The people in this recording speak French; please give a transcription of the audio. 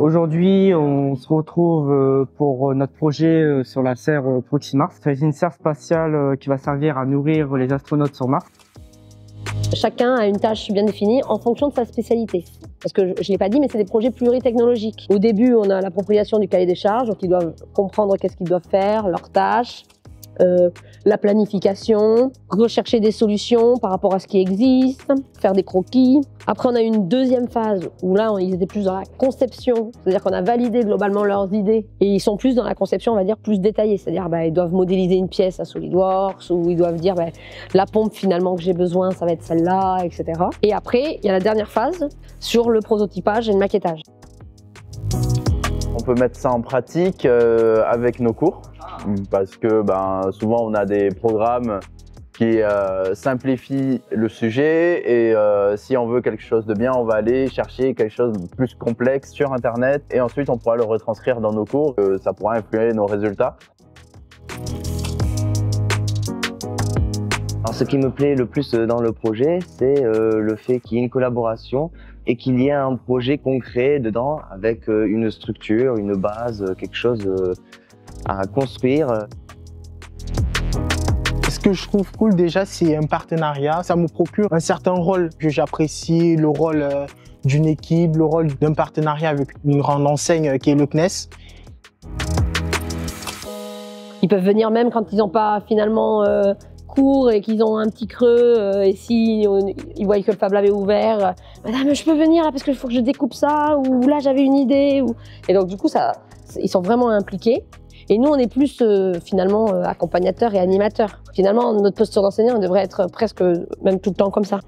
Aujourd'hui, on se retrouve pour notre projet sur la serre Proximars. C'est une serre spatiale qui va servir à nourrir les astronautes sur Mars. Chacun a une tâche bien définie en fonction de sa spécialité. Parce que je ne l'ai pas dit, mais c'est des projets pluritechnologiques. Au début, on a l'appropriation du cahier des charges, donc ils doivent comprendre qu'est-ce qu'ils doivent faire, leurs tâches, la planification, rechercher des solutions par rapport à ce qui existe, faire des croquis. Après, on a une deuxième phase où là, ils étaient plus dans la conception, c'est-à-dire qu'on a validé globalement leurs idées et ils sont plus dans la conception, on va dire, plus détaillée, c'est-à-dire ils doivent modéliser une pièce à SolidWorks ou ils doivent dire la pompe finalement que j'ai besoin, ça va être celle-là, etc. Et après, il y a la dernière phase sur le prototypage et le maquettage. On peut mettre ça en pratique avec nos cours parce que souvent on a des programmes qui simplifient le sujet et si on veut quelque chose de bien, on va aller chercher quelque chose de plus complexe sur internet et ensuite on pourra le retranscrire dans nos cours, ça pourra influer nos résultats. Alors, ce qui me plaît le plus dans le projet, c'est le fait qu'il y ait une collaboration et qu'il y ait un projet concret dedans avec une structure, une base, quelque chose à construire. Ce que je trouve cool déjà, c'est un partenariat. Ça me procure un certain rôle que j'apprécie, le rôle d'une équipe, le rôle d'un partenariat avec une grande enseigne qui est le CNES. Ils peuvent venir même quand ils n'ont pas finalement cours et qu'ils ont un petit creux et si ils voient que le Fab Lab est ouvert, madame je peux venir là, parce qu'il faut que je découpe ça ou là j'avais une idée et donc du coup ils sont vraiment impliqués et nous on est plus finalement accompagnateurs et animateurs. Finalement notre posture d'enseignant devrait être presque même tout le temps comme ça.